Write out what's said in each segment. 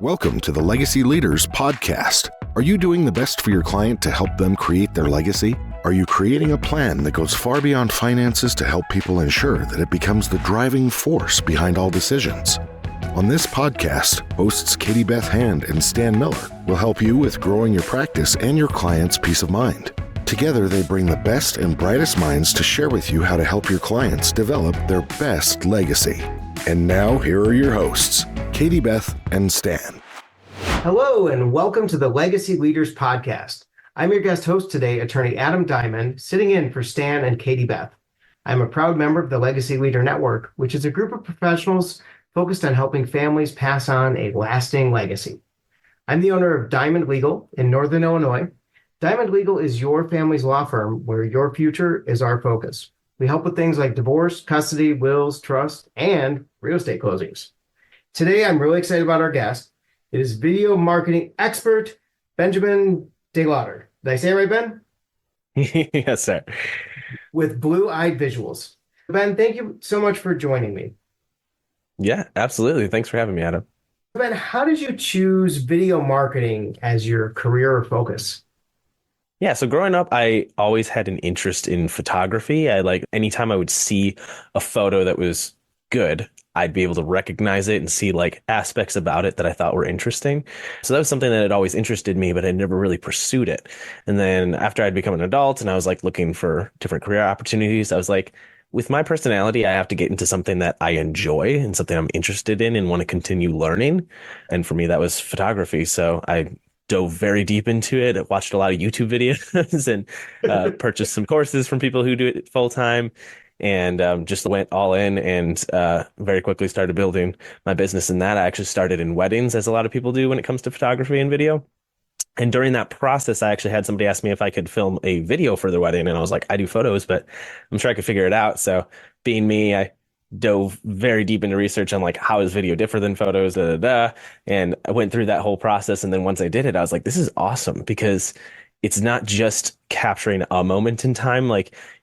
Welcome to the Legacy Leaders Podcast. Are you doing the best for your client to help them create their legacy? Are you creating a plan that goes far beyond finances to help people ensure that it becomes the driving force behind all decisions? On this podcast, hosts Katie Beth Hand and Stan Miller will help you with growing your practice and your clients' peace of mind. Together, they bring the best and brightest minds to share with you how to help your clients develop their best legacy. And now, here are your hosts, Katie Beth and Stan. Hello, and welcome to the Legacy Leaders Podcast. I'm your guest host today, Attorney Adam Diamond, sitting in for Stan and Katie Beth. I'm a proud member of the Legacy Leader Network, which is a group of professionals focused on helping families pass on a lasting legacy. I'm the owner of Diamond Legal in Northern Illinois. Diamond Legal is your family's law firm where your future is our focus. We help with things like divorce, custody, wills, trust, and real estate closings. Today, I'm really excited about our guest. It is video marketing expert, Ben DeLaughter. Did I say it right, Ben? Yes, sir. With blue-eyed visuals. Ben, thank you so much for joining me. Yeah, absolutely. Thanks for having me, Adam. Ben, how did you choose video marketing as your career or focus? Yeah, so growing up, I always had an interest in photography. Anytime I would see a photo that was good, I'd be able to recognize it and see aspects about it that I thought were interesting. So that was something that had always interested me, but I never really pursued it. And then after I'd become an adult and I was looking for different career opportunities, I was like, with my personality, I have to get into something that I enjoy and something I'm interested in and want to continue learning. And for me, that was photography. So I dove very deep into it. I watched a lot of YouTube videos and purchased some courses from people who do it full time. And just went all in and very quickly started building my business in that. I actually started in weddings, as a lot of people do when it comes to photography and video. And during that process, I actually had somebody ask me if I could film a video for their wedding. And I was like, I do photos, but I'm sure I could figure it out. So being me, I dove very deep into research on how is video different than photos, and I went through that whole process. And then once I did it, I was like, this is awesome because it's not just capturing a moment in time.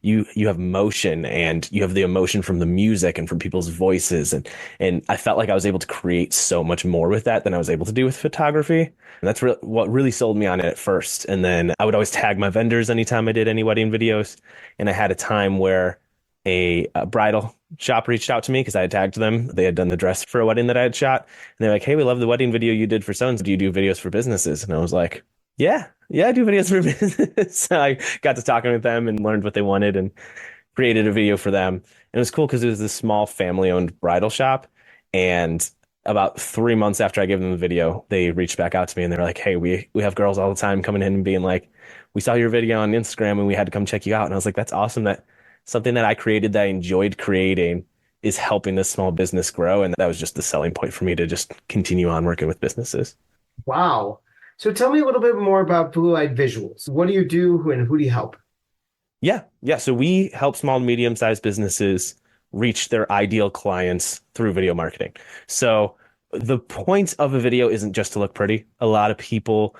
You have motion and you have the emotion from the music and from people's voices. And I felt like I was able to create so much more with that than I was able to do with photography. And that's what really sold me on it at first. And then I would always tag my vendors anytime I did any wedding videos. And I had a time where a bridal shop reached out to me because I had tagged them. They had done the dress for a wedding that I had shot. And they're like, hey, we love the wedding video you did for so-and-so. Do you do videos for businesses? And I was like, yeah, I do videos for business. So I got to talking with them and learned what they wanted and created a video for them. And it was cool because it was this small family-owned bridal shop. And about 3 months after I gave them the video, they reached back out to me and they're like, hey, we have girls all the time coming in and being like, we saw your video on Instagram and we had to come check you out. And I was like, that's awesome that something that I created that I enjoyed creating is helping this small business grow. And that was just the selling point for me to just continue on working with businesses. Wow. So tell me a little bit more about Blue-Eyed Visuals. What do you do and who do you help? Yeah. So we help small and medium-sized businesses reach their ideal clients through video marketing. So the point of a video isn't just to look pretty. A lot of people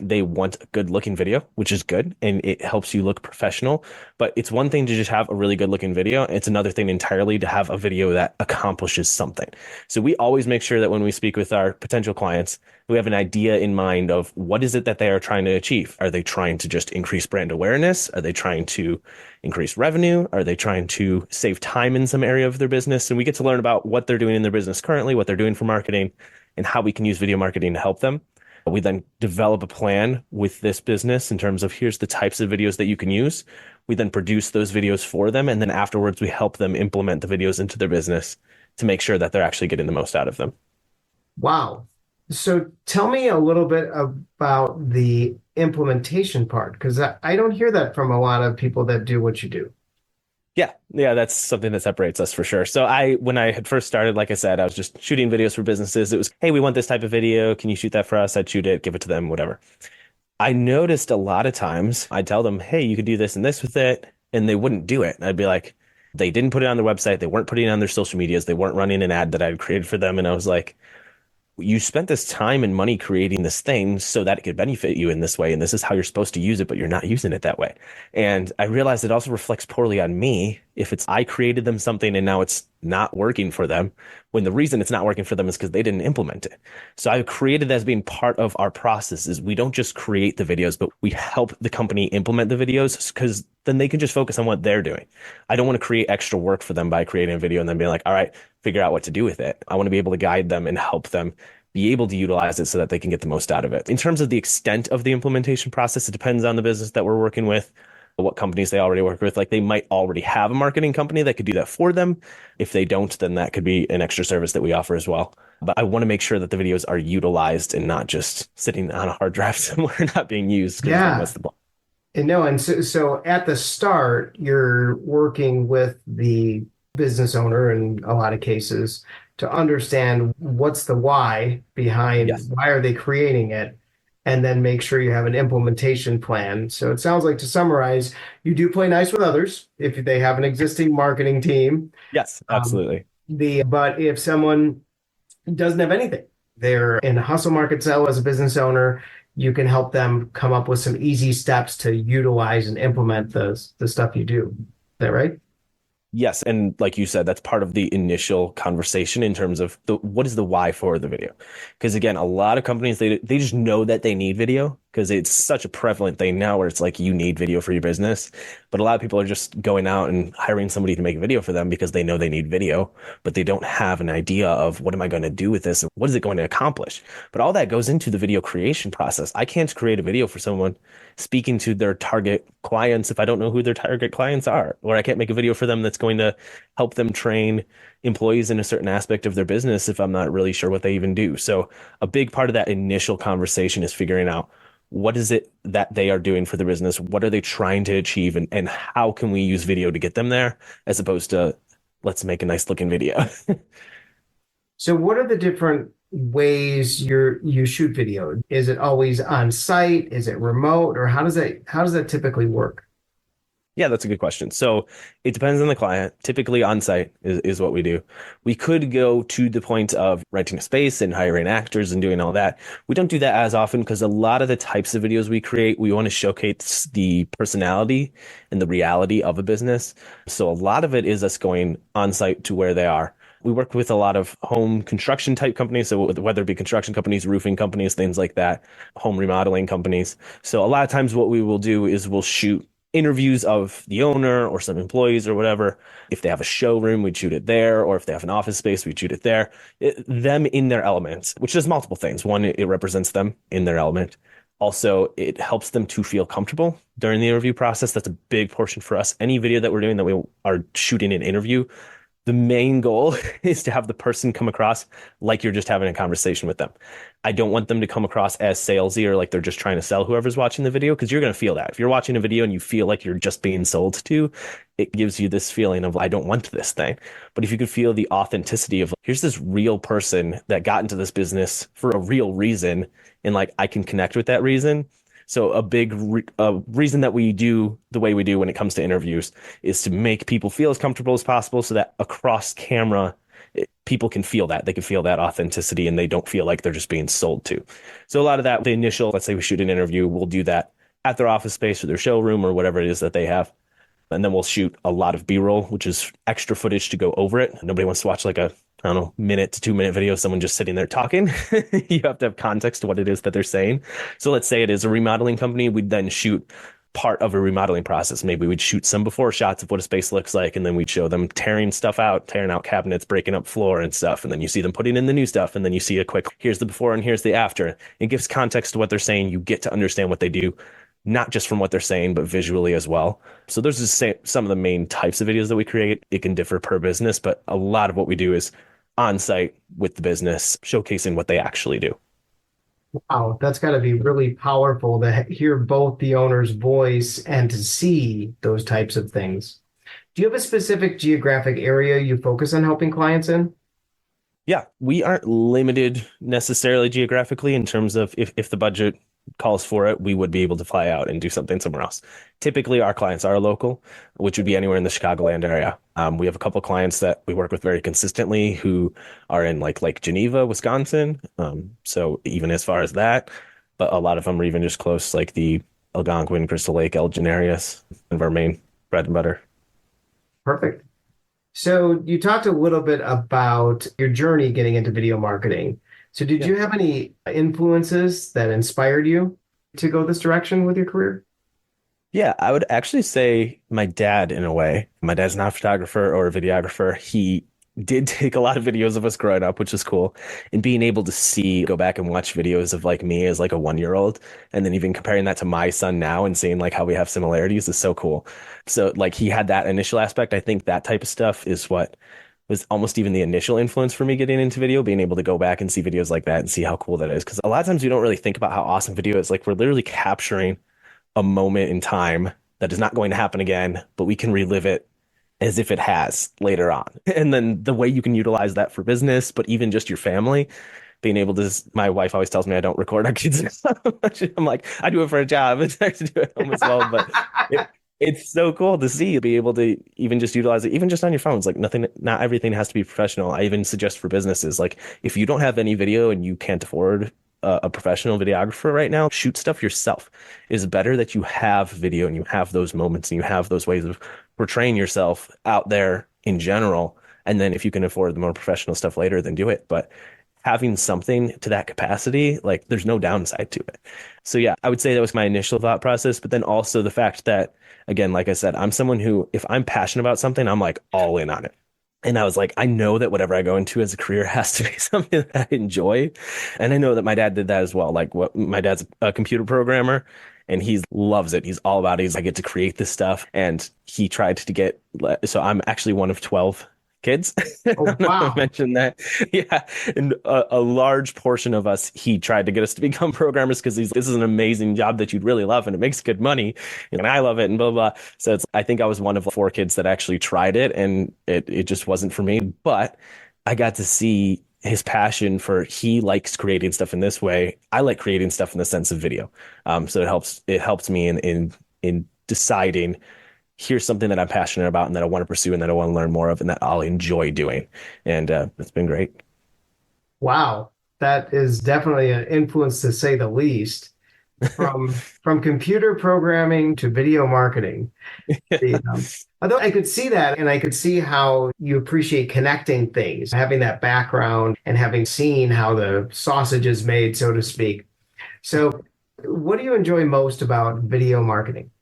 they want a good looking video, which is good. And it helps you look professional. But it's one thing to just have a really good looking video. It's another thing entirely to have a video that accomplishes something. So we always make sure that when we speak with our potential clients, we have an idea in mind of what is it that they are trying to achieve. Are they trying to just increase brand awareness? Are they trying to increase revenue? Are they trying to save time in some area of their business? And we get to learn about what they're doing in their business currently, what they're doing for marketing, and how we can use video marketing to help them. We then develop a plan with this business in terms of here's the types of videos that you can use. We then produce those videos for them. And then afterwards, we help them implement the videos into their business to make sure that they're actually getting the most out of them. Wow. So tell me a little bit about the implementation part, because I don't hear that from a lot of people that do what you do. Yeah, that's something that separates us for sure. So when I had first started, like I said, I was just shooting videos for businesses. It was, hey, we want this type of video. Can you shoot that for us? I'd shoot it, give it to them, whatever. I noticed a lot of times I'd tell them, hey, you could do this and this with it. And they wouldn't do it. And I'd be like, they didn't put it on their website. They weren't putting it on their social medias. They weren't running an ad that I'd created for them. And I was like, you spent this time and money creating this thing so that it could benefit you in this way. And this is how you're supposed to use it, but you're not using it that way. And I realized it also reflects poorly on me if I created them something and now it's not working for them, when the reason it's not working for them is because they didn't implement it. So I created that as being part of our process is we don't just create the videos, but we help the company implement the videos because then they can just focus on what they're doing. I don't want to create extra work for them by creating a video and then being like, all right, figure out what to do with it. I want to be able to guide them and help them be able to utilize it so that they can get the most out of it. In terms of the extent of the implementation process, it depends on the business that we're working with, what companies they already work with. Like they might already have a marketing company that could do that for them. If they don't, then that could be an extra service that we offer as well. But I want to make sure that the videos are utilized and not just sitting on a hard drive somewhere not being used. Yeah. What's the point? And no, and so at the start, you're working with the business owner in a lot of cases to understand what's the why behind Yes. why are they creating it, and then make sure you have an implementation plan. So it sounds like, to summarize, you do play nice with others if they have an existing marketing team. Yes, absolutely. But if someone doesn't have anything, they're in a hustle market sell as a business owner, you can help them come up with some easy steps to utilize and implement the stuff you do. Is that right? Yes, and like you said, that's part of the initial conversation in terms of what is the why for the video. Because again, a lot of companies they just know that they need video because it's such a prevalent thing now where it's like you need video for your business. But a lot of people are just going out and hiring somebody to make a video for them because they know they need video, but they don't have an idea of what am I going to do with this and what is it going to accomplish. But all that goes into the video creation process. I can't create a video for someone speaking to their target clients if I don't know who their target clients are, or I can't make a video for them that's going to help them train employees in a certain aspect of their business if I'm not really sure what they even do. So a big part of that initial conversation is figuring out what is it that they are doing for the business? What are they trying to achieve? And how can we use video to get them there as opposed to let's make a nice looking video. So what are the different ways you shoot video? Is it always on site? Is it remote? Or how does that typically work? Yeah, that's a good question. So it depends on the client. Typically on site is what we do. We could go to the point of renting a space and hiring actors and doing all that. We don't do that as often because a lot of the types of videos we create, we want to showcase the personality and the reality of a business. So a lot of it is us going on site to where they are. We work with a lot of home construction type companies. So whether it be construction companies, roofing companies, things like that, home remodeling companies. So a lot of times what we will do is we'll shoot interviews of the owner or some employees or whatever. If they have a showroom, we'd shoot it there. Or if they have an office space, we'd shoot it there. Them in their elements, which does multiple things. One, it represents them in their element. Also, it helps them to feel comfortable during the interview process. That's a big portion for us. Any video that we're doing that we are shooting an interview, the main goal is to have the person come across like you're just having a conversation with them. I don't want them to come across as salesy or like they're just trying to sell whoever's watching the video, because you're going to feel that. If you're watching a video and you feel like you're just being sold to, it gives you this feeling of, I don't want this thing. But if you could feel the authenticity of, here's this real person that got into this business for a real reason, and like I can connect with that reason. So a big reason that we do the way we do when it comes to interviews is to make people feel as comfortable as possible so that across camera, people can feel that. They can feel that authenticity and they don't feel like they're just being sold to. So a lot of that, the initial, let's say we shoot an interview, we'll do that at their office space or their showroom or whatever it is that they have. And then we'll shoot a lot of B-roll, which is extra footage to go over it. Nobody wants to watch like a, I don't know, minute to 2 minute video of someone just sitting there talking. You have to have context to what it is that they're saying. So let's say it is a remodeling company. We'd then shoot part of a remodeling process. Maybe we'd shoot some before shots of what a space looks like, and then we'd show them tearing stuff out, tearing out cabinets, breaking up floor and stuff. And then you see them putting in the new stuff. And then you see a quick, here's the before and here's the after. It gives context to what they're saying. You get to understand what they do, not just from what they're saying, but visually as well. So those are some of the main types of videos that we create. It can differ per business, but a lot of what we do is on site with the business, showcasing what they actually do. Wow, that's got to be really powerful to hear both the owner's voice and to see those types of things. Do you have a specific geographic area you focus on helping clients in? Yeah, we aren't limited necessarily geographically in terms of if the budget calls for it, we would be able to fly out and do something somewhere else. Typically, our clients are local, which would be anywhere in the Chicagoland area. We have a couple of clients that we work with very consistently who are in like Geneva, Wisconsin. So even as far as that, but a lot of them are even just close, like the Algonquin, Crystal Lake, Elgin areas of our main bread and butter. Perfect. So you talked a little bit about your journey getting into video marketing. So did Yeah. you have any influences that inspired you to go this direction with your career? Yeah, I would actually say my dad in a way. My dad's not a photographer or a videographer. He did take a lot of videos of us growing up, which is cool. And being able to see, go back and watch videos of like me as like a 1 year old, and then even comparing that to my son now and seeing like how we have similarities is so cool. So like he had that initial aspect. I think that type of stuff is what was almost even the initial influence for me getting into video, being able to go back and see videos like that and see how cool that is. Because a lot of times we don't really think about how awesome video is. Like we're literally capturing a moment in time that is not going to happen again, but we can relive it as if it has later on. And then the way you can utilize that for business, but even just your family, being able to, my wife always tells me I don't record our kids. I'm like, I do it for a job. It's nice to do it at home as well. But it, it's so cool to see, be able to even just utilize it, even just on your phones. Like nothing, not everything has to be professional. I even suggest for businesses, like if you don't have any video and you can't afford a professional videographer right now, shoot stuff yourself. It is better that you have video and you have those moments and you have those ways of portraying yourself out there in general. And then if you can afford the more professional stuff later, then do it. But having something to that capacity, like there's no downside to it. So yeah, I would say that was my initial thought process, but then also the fact that, again, like I said, I'm someone who, if I'm passionate about something, I'm like all in on it. And I was like, I know that whatever I go into as a career has to be something that I enjoy. And I know that my dad did that as well. Like what my dad's a computer programmer and he loves it. He's all about it. I get to create this stuff. And he tried to get, so I'm actually one of 12 kids. I Oh, don't know if I wow. mentioned that. Yeah. And a large portion of us, he tried to get us to become programmers because this is an amazing job that you'd really love and it makes good money. And I love it and blah, blah, blah. So I think I was one of 4 kids that actually tried it and it just wasn't for me. But I got to see his passion for he likes creating stuff in this way. I like creating stuff in the sense of video. So it helps me in deciding here's something that I'm passionate about and that I want to pursue and that I want to learn more of and that I'll enjoy doing. And it's been great. Wow. That is definitely an influence to say the least. From computer programming to video marketing. Although I could see that and I could see how you appreciate connecting things, having that background and having seen how the sausage is made, so to speak. So, what do you enjoy most about video marketing?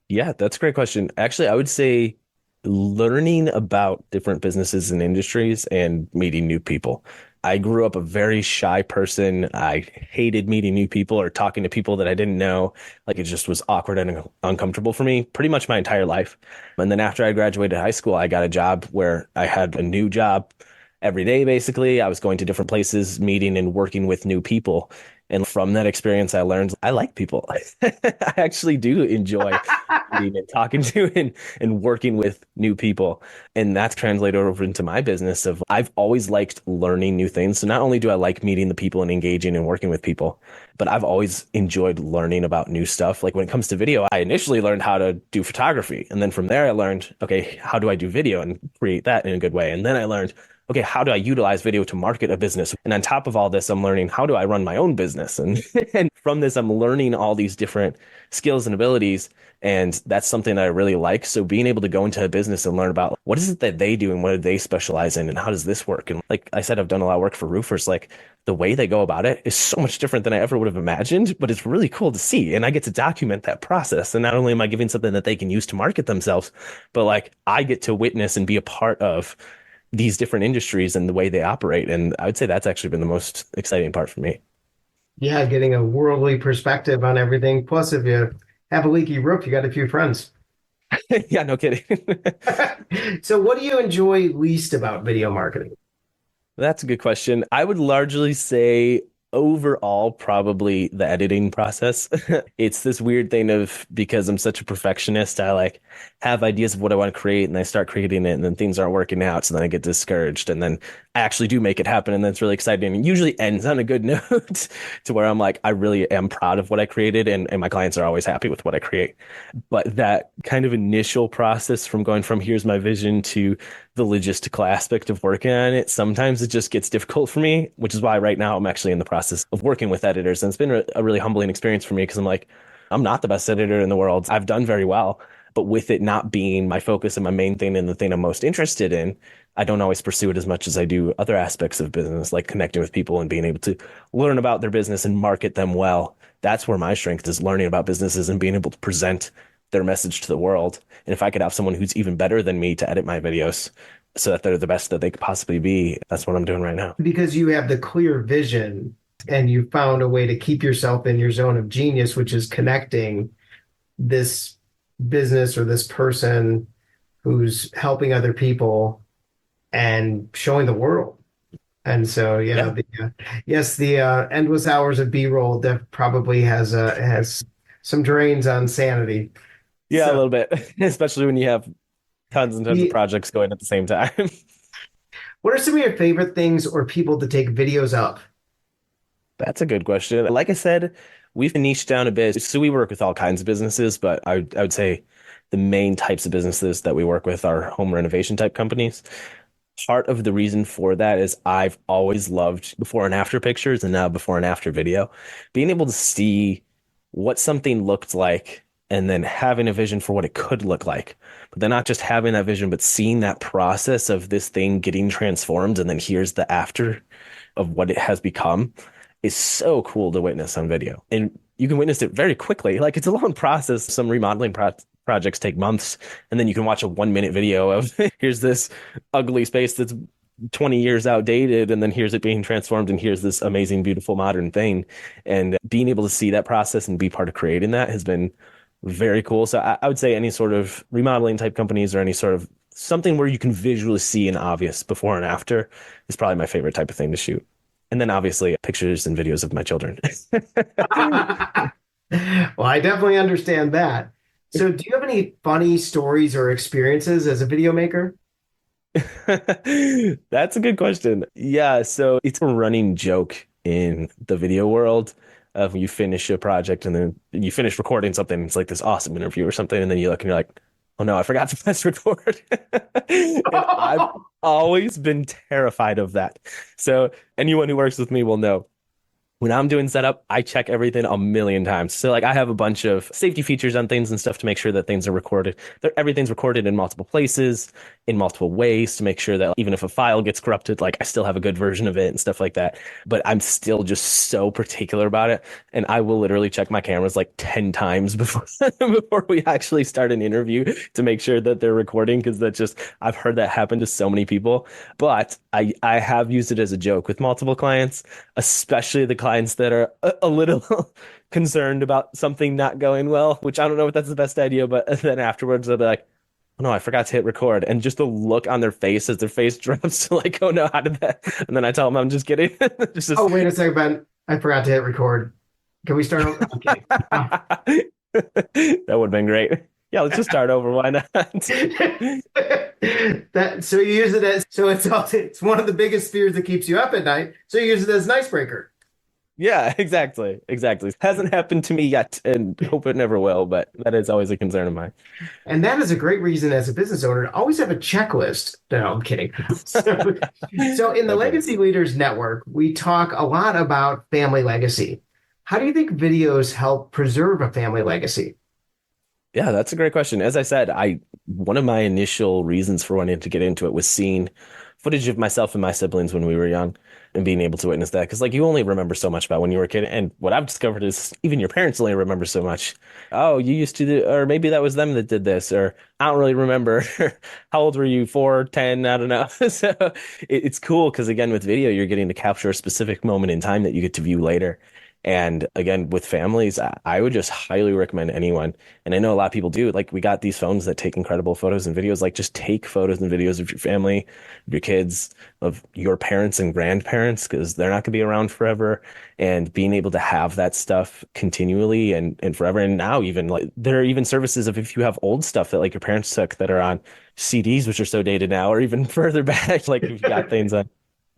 Yeah, that's a great question. Actually, I would say learning about different businesses and industries and meeting new people. I grew up a very shy person. I hated meeting new people or talking to people that I didn't know. Like it just was awkward and uncomfortable for me pretty much my entire life. And then after I graduated high school, I got a job where I had a new job every day, basically. I was going to different places, meeting and working with new people. And from that experience, I learned I like people. I actually do enjoy meeting and talking to and working with new people. And that's translated over into my business of I've always liked learning new things. So not only do I like meeting the people and engaging and working with people, but I've always enjoyed learning about new stuff. Like when it comes to video, I initially learned how to do photography. And then from there, I learned, okay, how do I do video and create that in a good way? And then I learned, okay, how do I utilize video to market a business? And on top of all this, I'm learning how do I run my own business? And, and from this, I'm learning all these different skills and abilities. And that's something that I really like. So being able to go into a business and learn about what is it that they do and what do they specialize in and how does this work? And like I said, I've done a lot of work for roofers. Like the way they go about it is so much different than I ever would have imagined, but it's really cool to see. And I get to document that process. And not only am I giving something that they can use to market themselves, but like I get to witness and be a part of these different industries and the way they operate. And I would say that's actually been the most exciting part for me. Yeah, getting a worldly perspective on everything. Plus, if you have a leaky roof, you got a few friends. Yeah, no kidding. So, what do you enjoy least about video marketing? That's a good question. I would largely say overall, probably the editing process. It's this weird thing of because I'm such a perfectionist, I like have ideas of what I want to create and I start creating it and then things aren't working out. So then I get discouraged and then I actually do make it happen. And that's really exciting and usually ends on a good note to where I'm like, I really am proud of what I created and my clients are always happy with what I create. But that kind of initial process from going from here's my vision to the logistical aspect of working on it, sometimes it just gets difficult for me, which is why right now I'm actually in the process of working with editors. And it's been a really humbling experience for me because I'm like, I'm not the best editor in the world. I've done very well, But with it not being my focus and my main thing and the thing I'm most interested in, I don't always pursue it as much as I do other aspects of business, like connecting with people and being able to learn about their business and market them well. That's where my strength is, learning about businesses and being able to present their message to the world. And if I could have someone who's even better than me to edit my videos so that they're the best that they could possibly be, that's what I'm doing right now. Because you have the clear vision and you found a way to keep yourself in your zone of genius, which is connecting this business or this person who's helping other people and showing the world. And so, Yeah. the endless hours of B-roll that probably has some drains on sanity. Yeah, a So, little bit, especially when you have tons and tons of the, projects going at the same time. what are some of your favorite things or people to take videos of? That's a good question. Like I said, we've niched down a bit. So we work with all kinds of businesses, but I would say the main types of businesses that we work with are home renovation type companies. Part of the reason for that is I've always loved before and after pictures and now before and after video. Being able to see what something looked like and then having a vision for what it could look like. But then not just having that vision, but seeing that process of this thing getting transformed and then here's the after of what it has become is so cool to witness on video. And you can witness it very quickly. Like it's a long process. Some remodeling projects take months, and then you can watch a 1 minute video of here's this ugly space that's 20 years outdated, and then here's it being transformed, and here's this amazing, beautiful modern thing. And being able to see that process and be part of creating that has been very cool. So I would say any sort of remodeling type companies or any sort of something where you can visually see an obvious before and after is probably my favorite type of thing to shoot. And then obviously pictures and videos of my children. Well, I definitely understand that. So, do you have any funny stories or experiences as a video maker? That's a good question. Yeah, so it's a running joke in the video world of you finish a project and then you finish recording something. It's like this awesome interview or something, and then you look and you're like, oh no, I forgot to press record. And I've always been terrified of that. So anyone who works with me will know when I'm doing setup, I check everything a million times. So like I have a bunch of safety features on things and stuff to make sure that things are recorded. Everything's recorded in multiple places, in multiple ways to make sure that even if a file gets corrupted, like I still have a good version of it and stuff like that. But I'm still just so particular about it. And I will literally check my cameras like 10 times before before we actually start an interview to make sure that they're recording, because that's just I've heard that happen to so many people. But I have used it as a joke with multiple clients, especially the clients that are a little concerned about something not going well, which I don't know if that's the best idea, but then afterwards they'll be like, oh no, I forgot to hit record. And just the look on their face as their face drops to like, oh no, how did that? And then I tell them I'm just kidding. Oh, wait a second, Ben. I forgot to hit record. Can we start over? Okay. That would have been great. Yeah, let's just start over. Why not? So you use it as it's one of the biggest fears that keeps you up at night. So you use it as an icebreaker. Yeah, exactly. Exactly. Hasn't happened to me yet and hope it never will, but that is always a concern of mine. And that is a great reason as a business owner to always have a checklist. No, I'm kidding. So in the Legacy Leaders Network, we talk a lot about family legacy. How do you think videos help preserve a family legacy? Yeah, that's a great question. As I said, I one of my initial reasons for wanting to get into it was seeing footage of myself and my siblings when we were young and being able to witness that. Because like you only remember so much about when you were a kid. And what I've discovered is even your parents only remember so much. Oh, you used to do, or maybe that was them that did this, or I don't really remember. How old were you? 4, 10? I don't know. So it's cool because again, with video, you're getting to capture a specific moment in time that you get to view later. And again, with families, I would just highly recommend anyone. And I know a lot of people do. Like we got these phones that take incredible photos and videos. Like just take photos and videos of your family, of your kids, of your parents and grandparents, because they're not going to be around forever. And being able to have that stuff continually and forever. And now even like there are even services of if you have old stuff that like your parents took that are on CDs, which are so dated now, or even further back, like if you've got things on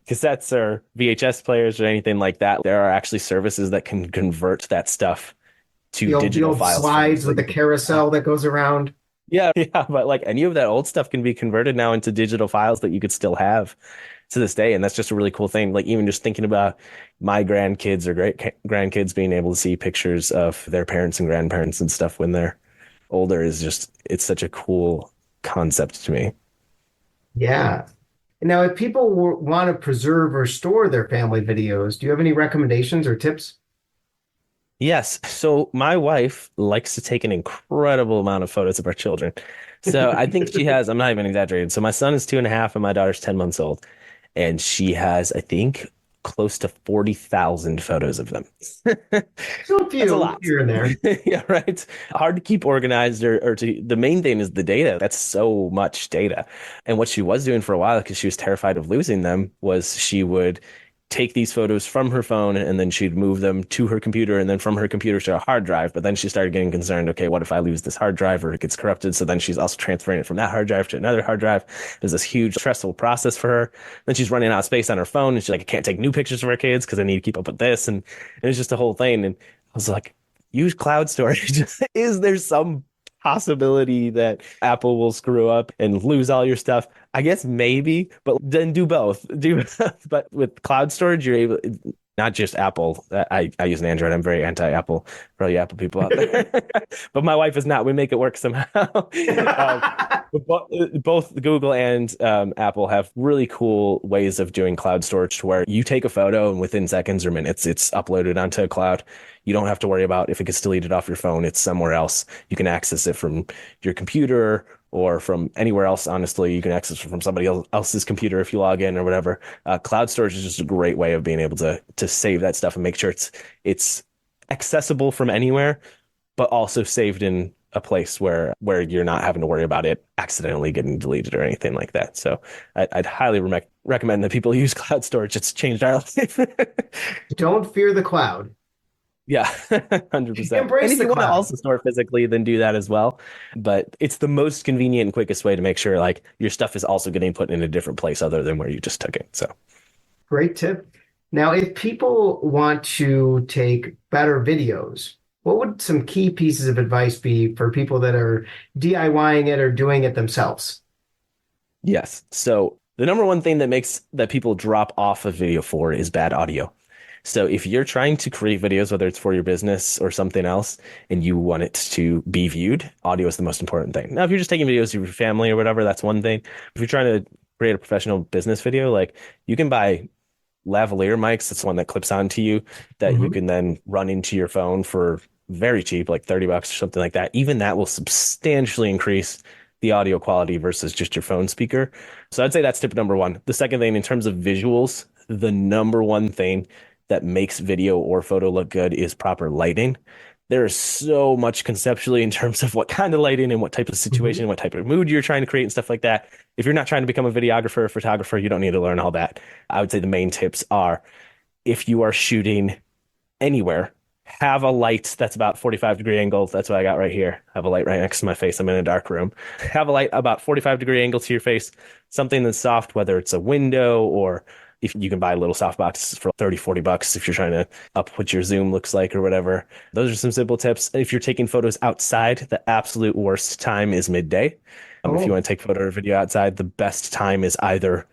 cassettes or VHS players or anything like that, there are actually services that can convert that stuff to digital files. Slides with the carousel that goes around. Yeah, yeah, but like any of that old stuff can be converted now into digital files that you could still have to this day, and that's just a really cool thing. Like even just thinking about my grandkids or great grandkids being able to see pictures of their parents and grandparents and stuff when they're older is just, it's such a cool concept to me. Yeah. Now, if people want to preserve or store their family videos, do you have any recommendations or tips? Yes. So my wife likes to take an incredible amount of photos of our children. So I think she has, I'm not even exaggerating. So my son is 2.5 and my daughter's 10 months old. And she has, I think, close to 40,000 photos of them. So a That's a few lot. here and there. Yeah, right. Hard to keep organized or to the main thing is the data. That's so much data. And what she was doing for a while, because she was terrified of losing them, was she would take these photos from her phone and then she'd move them to her computer and then from her computer to a hard drive. But then she started getting concerned, okay, what if I lose this hard drive or it gets corrupted? So then she's also transferring it from that hard drive to another hard drive. There's this huge stressful process for her. Then she's running out of space on her phone and she's like, I can't take new pictures of her kids because I need to keep up with this. And it's just a whole thing. And I was like, use cloud storage. Is there some possibility that Apple will screw up and lose all your stuff? I guess maybe, but then do both. Do both. But with cloud storage, you're able, not just Apple. I use an Android. I'm very anti-Apple for all you Apple people out there. But my wife is not. We make it work somehow. Both Google and Apple have really cool ways of doing cloud storage to where you take a photo and within seconds or minutes, it's uploaded onto a cloud. You don't have to worry about if it gets deleted off your phone. It's somewhere else. You can access it from your computer or from anywhere else. Honestly, you can access it from somebody else's computer if you log in or whatever. Cloud storage is just a great way of being able to save that stuff and make sure it's accessible from anywhere, but also saved in a place where you're not having to worry about it accidentally getting deleted or anything like that. So I'd highly recommend that people use cloud storage. It's changed our life. Don't fear the cloud. Yeah, 100%. And Embrace if the you want to cloud. also store physically, then do that as well. But it's the most convenient and quickest way to make sure like your stuff is also getting put in a different place other than where you just took it. So Great tip. Now, if people want to take better videos, what would some key pieces of advice be for people that are DIYing it or doing it themselves? yes. So the number one thing that makes that people drop off of video for is bad audio. So if you're trying to create videos, whether it's for your business or something else, and you want it to be viewed, audio is the most important thing. Now, if you're just taking videos of your family or whatever, that's one thing. If you're trying to create a professional business video, like you can buy lavalier mics. That's one that clips onto you that you Mhm. can then run into your phone for very cheap, like $30 or something like that. Even that will substantially increase the audio quality versus just your phone speaker. So I'd say that's tip number one. The second thing, in terms of visuals, the number one thing that makes video or photo look good is proper lighting. There is so much conceptually in terms of what kind of lighting and what type of Mhm. situation, what type of mood you're trying to create and stuff like that. If you're not trying to become a videographer or photographer, you don't need to learn all that. I would say the main tips are if you are shooting anywhere, have a light that's about 45-degree angle. That's what I got right here. I have a light right next to my face. I'm in a dark room. Have a light about 45-degree angle to your face, something that's soft, whether it's a window or if you can buy little soft boxes for 30, $40 if you're trying to up what your zoom looks like or whatever. Those are some simple tips. If you're taking photos outside, the absolute worst time is midday. If you Oh, want to take photo or video outside, the best time is either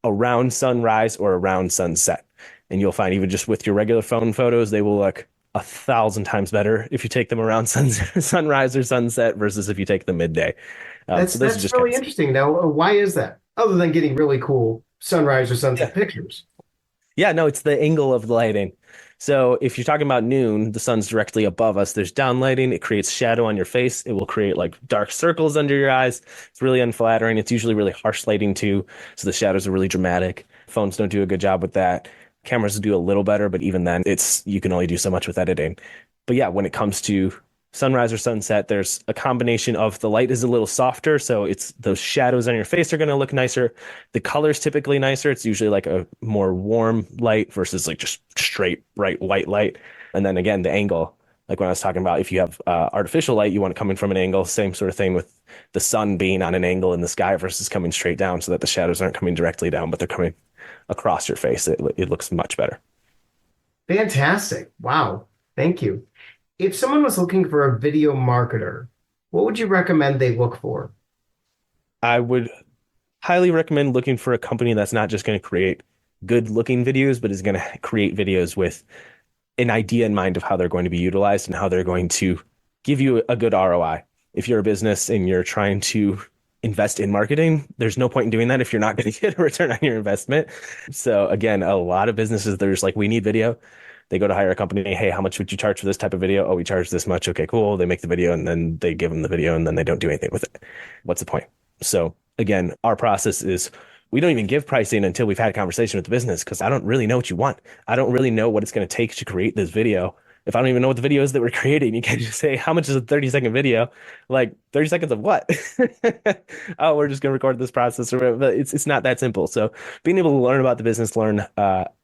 around sunrise or around sunset. And you'll find even just with your regular phone photos, they will look 1,000 times better if you take them around sunrise or sunset versus if you take them midday. So those are that's just kind really of interesting. Now, why is that? Other than getting really cool sunrise or sunset yeah. pictures. Yeah, no, it's the angle of the lighting. So if you're talking about noon, the sun's directly above us. There's down lighting. It creates shadow on your face. It will create like dark circles under your eyes. It's really unflattering. It's usually really harsh lighting too. So the shadows are really dramatic. Phones don't do a good job with that. Cameras do a little better, but even then, it's you can only do so much with editing. But yeah, when it comes to sunrise or sunset, there's a combination of the light is a little softer, so it's those shadows on your face are going to look nicer. The color's typically nicer. It's usually like a more warm light versus like just straight bright white light. And then again, the angle, like when I was talking about, if you have artificial light, you want it coming from an angle. Same sort of thing with the sun being on an angle in the sky versus coming straight down, so that the shadows aren't coming directly down, but they're coming across your face. It looks much better. Fantastic. Wow. Thank you. If someone was looking for a video marketer, what would you recommend they look for? I would highly recommend looking for a company that's not just going to create good looking videos, but is going to create videos with an idea in mind of how they're going to be utilized and how they're going to give you a good ROI. if you're a business and you're trying to invest in marketing, there's no point in doing that if you're not going to get a return on your investment. So again, a lot of businesses, there's like, we need video. They go to hire a company. Hey, how much would you charge for this type of video? Oh, we charge this much. Okay, cool. They make the video and then they give them the video and then they don't do anything with it. What's the point? So again, our process is we don't even give pricing until we've had a conversation with the business because I don't really know what you want. I don't really know what it's going to take to create this video. If I don't even know what the video is that we're creating, you can't just say, how much is a 30-second video? Like 30 seconds of what? Oh, we're just going to record this process or whatever. But it's not that simple. So being able to learn about the business, learn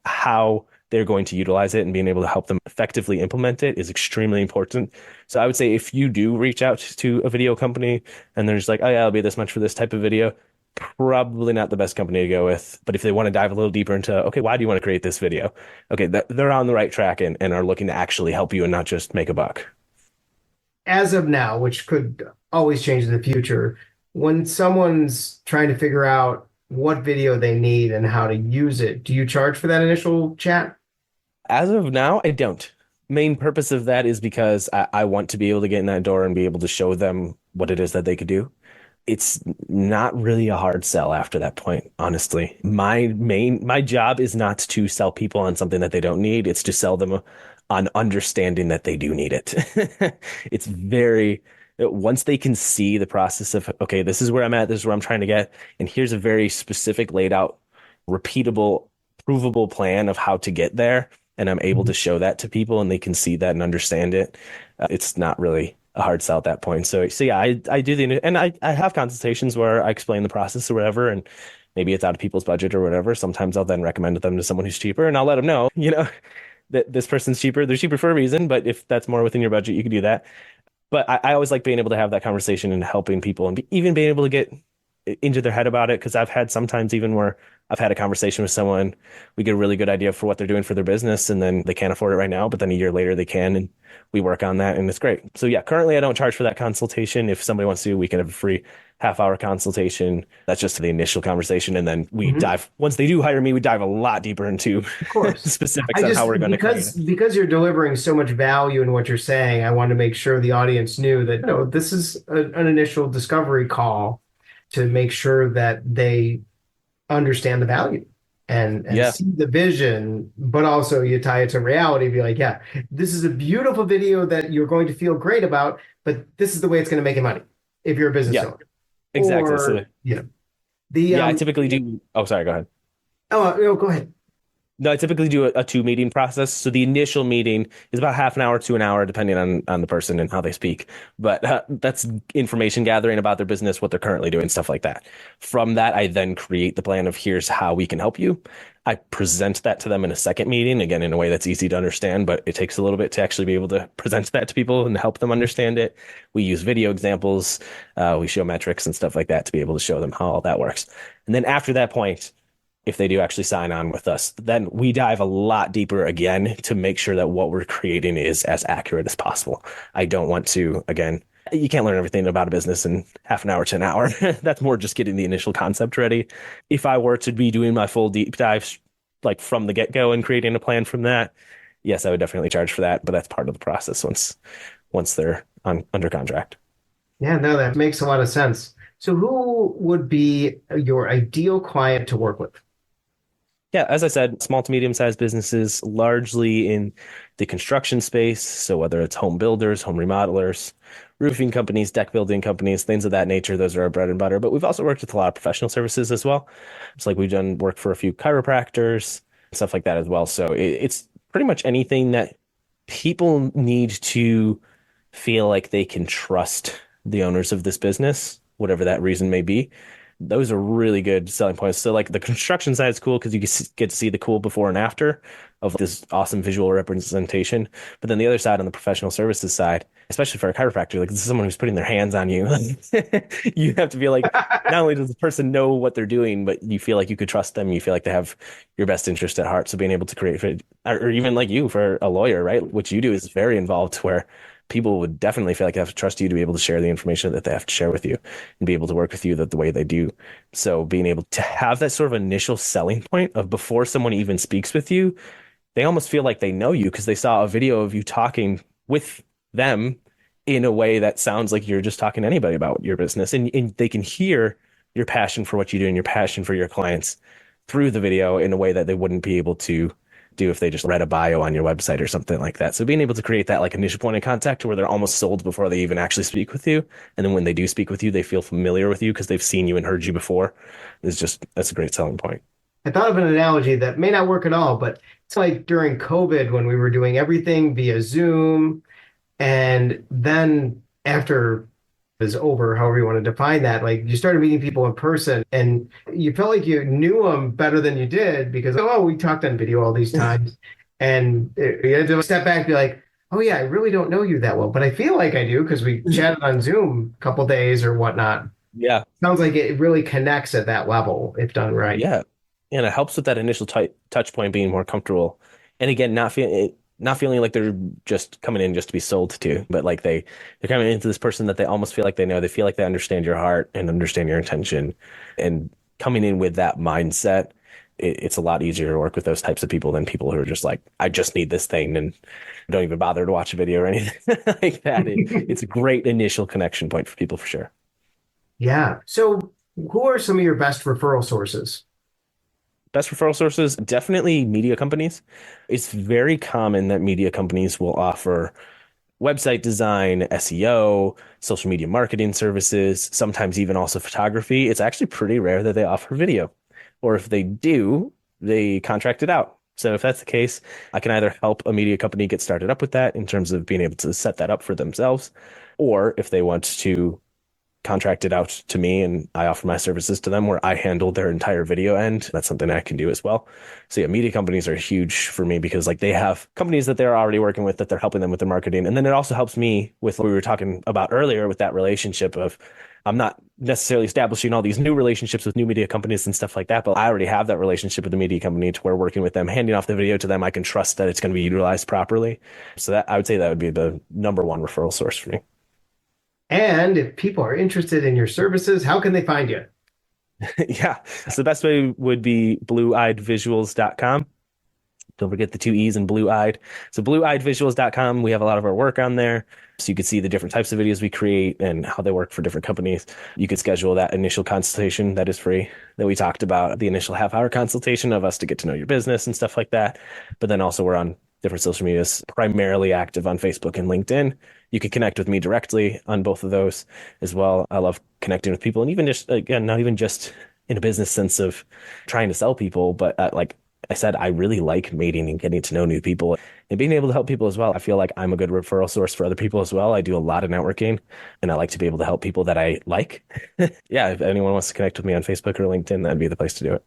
how they're going to utilize it and being able to help them effectively implement it is extremely important. So I would say if you do reach out to a video company and they're just like, oh yeah, it'll be this much for this type of video, probably not the best company to go with. But if they want to dive a little deeper into, okay, why do you want to create this video? Okay, they're on the right track and are looking to actually help you and not just make a buck. As of now, which could always change in the future, when someone's trying to figure out what video they need and how to use it, do you charge for that initial chat? As of now, I don't. Main purpose of that is because I want to be able to get in that door and be able to show them what it is that they could do. It's not really a hard sell after that point, honestly. My job is not to sell people on something that they don't need. It's to sell them on understanding that they do need it. It's very, once they can see the process of, okay, this is where I'm at, this is where I'm trying to get, and here's a very specific, laid out, repeatable, provable plan of how to get there, and I'm able to show that to people and they can see that and understand it. It's not really a hard sell at that point. So yeah, I do and I have consultations where I explain the process or whatever, and maybe it's out of people's budget or whatever. Sometimes I'll then recommend them to someone who's cheaper and I'll let them know, that this person's cheaper. They're cheaper for a reason, but if that's more within your budget, you can do that. But I always like being able to have that conversation and helping people and even being able to get into their head about it. Cause I've had sometimes even where I've had a conversation with someone, we get a really good idea for what they're doing for their business and then they can't afford it right now, but then a year later they can, and we work on that and it's great. So yeah, currently I don't charge for that consultation. If somebody wants to, we can have a free half-hour consultation. That's just the initial conversation. And then we dive, once they do hire me, we dive a lot deeper into Of course. specifics on how we're going to create it. Because you're delivering so much value in what you're saying, I wanted to make sure the audience knew that, this is an initial discovery call to make sure that they understand the value and see the vision, but also you tie it to reality, be like, yeah, this is a beautiful video that you're going to feel great about, but this is the way it's going to make you money if you're a business owner. Exactly. Or, so, I typically do. Oh, sorry, go ahead. Oh, go ahead. No, I typically do a two meeting process. So the initial meeting is about half an hour to an hour, depending on the person and how they speak. But that's information gathering about their business, what they're currently doing, stuff like that. From that, I then create the plan of here's how we can help you. I present that to them in a second meeting, again, in a way that's easy to understand, but it takes a little bit to actually be able to present that to people and help them understand it. We use video examples. We show metrics and stuff like that to be able to show them how all that works. And then after that point, if they do actually sign on with us, then we dive a lot deeper again to make sure that what we're creating is as accurate as possible. I don't want to, again, you can't learn everything about a business in half an hour to an hour. That's more just getting the initial concept ready. If I were to be doing my full deep dive, like from the get-go and creating a plan from that, yes, I would definitely charge for that, but that's part of the process once they're under contract. Yeah, no, that makes a lot of sense. So who would be your ideal client to work with? Yeah, as I said, small to medium-sized businesses, largely in the construction space. So whether it's home builders, home remodelers, roofing companies, deck building companies, things of that nature, those are our bread and butter. But we've also worked with a lot of professional services as well. It's like we've done work for a few chiropractors, stuff like that as well. So it's pretty much anything that people need to feel like they can trust the owners of this business, whatever that reason may be. Those are really good selling points. So like the construction side is cool because you get to see the cool before and after of this awesome visual representation. But then the other side, on the professional services side, especially for a chiropractor, like this is someone who's putting their hands on you. You have to feel like not only does the person know what they're doing, but you feel like you could trust them. You feel like they have your best interest at heart. So being able to create, or even like you for a lawyer, right? What you do is very involved, where people would definitely feel like they have to trust you to be able to share the information that they have to share with you and be able to work with you the way they do. So being able to have that sort of initial selling point of before someone even speaks with you, they almost feel like they know you because they saw a video of you talking with them in a way that sounds like you're just talking to anybody about your business, and they can hear your passion for what you do and your passion for your clients through the video in a way that they wouldn't be able to do if they just read a bio on your website or something like that. So being able to create that like initial point of contact where they're almost sold before they even actually speak with you. And then when they do speak with you, they feel familiar with you because they've seen you and heard you before that's a great selling point. I thought of an analogy that may not work at all, but it's like during COVID when we were doing everything via Zoom. And then after it was over, however you want to define that, like you started meeting people in person and you felt like you knew them better than you did because, oh, we talked on video all these times. And you had to step back and be like, oh, yeah, I really don't know you that well, but I feel like I do because we chatted on Zoom a couple days or whatnot. Yeah. Sounds like it really connects at that level if done right. Yeah. And it helps with that initial touch point being more comfortable. And again, not feeling like they're just coming in just to be sold to, but like they're coming into this person that they almost feel like they know. They feel like they understand your heart and understand your intention. And coming in with that mindset, it's a lot easier to work with those types of people than people who are just like, I just need this thing and don't even bother to watch a video or anything like that. It's a great initial connection point for people for sure. Yeah. So who are some of your best referral sources? Best referral sources, definitely media companies. It's very common that media companies will offer website design, SEO, social media marketing services, sometimes even also photography. It's actually pretty rare that they offer video, or if they do, they contract it out. So if that's the case, I can either help a media company get started up with that in terms of being able to set that up for themselves, or if they want to contract it out to me and I offer my services to them where I handle their entire video end. That's something I can do as well. So yeah, media companies are huge for me because like they have companies that they're already working with that they're helping them with their marketing. And then it also helps me with what we were talking about earlier with that relationship of I'm not necessarily establishing all these new relationships with new media companies and stuff like that, but I already have that relationship with the media company to where working with them, handing off the video to them, I can trust that it's going to be utilized properly. So that I would say that would be the number one referral source for me. And if people are interested in your services, how can they find you? Yeah. So the best way would be blueeyedvisuals.com. Don't forget the 2 E's and blue-eyed. So blueeyedvisuals.com, we have a lot of our work on there. So you can see the different types of videos we create and how they work for different companies. You could schedule that initial consultation that is free that we talked about, the initial half-hour consultation of us to get to know your business and stuff like that. But then also we're on different social medias, primarily active on Facebook and LinkedIn. You can connect with me directly on both of those as well. I love connecting with people, and even just, again, not even just in a business sense of trying to sell people, but like I said, I really like meeting and getting to know new people and being able to help people as well. I feel like I'm a good referral source for other people as well. I do a lot of networking and I like to be able to help people that I like. Yeah, if anyone wants to connect with me on Facebook or LinkedIn, that'd be the place to do it.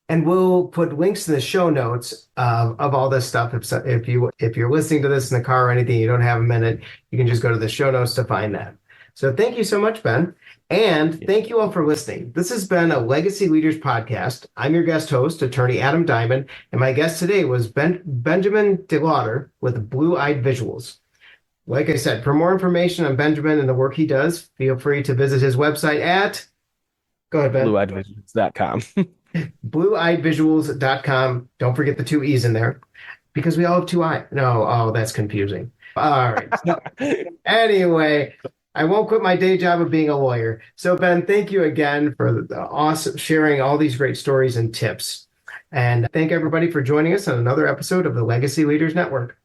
And we'll put links in the show notes of all this stuff. If you're listening to this in the car or anything, you don't have a minute, you can just go to the show notes to find that. So thank you so much, Ben. And thank you all for listening. This has been a Legacy Leaders podcast. I'm your guest host, attorney Adam Diamond, and my guest today was Benjamin DeLaughter with Blue Eyed Visuals. Like I said, for more information on Benjamin and the work he does, feel free to visit his website at, go ahead, Ben. blueeyedvisuals.com. blueeyedvisuals.com. Don't forget the 2 E's in there because we all have 2 eyes. No, oh, that's confusing. All right. So, anyway, I won't quit my day job of being a lawyer. So, Ben, thank you again for the awesome sharing all these great stories and tips. And thank everybody for joining us on another episode of the Legacy Leaders Network.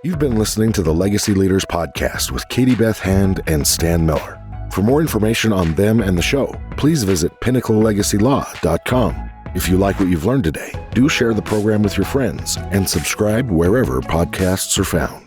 You've been listening to the Legacy Leaders podcast with Katie Beth Hand and Stan Miller. For more information on them and the show, please visit pinnaclelegacylaw.com. If you like what you've learned today, do share the program with your friends and subscribe wherever podcasts are found.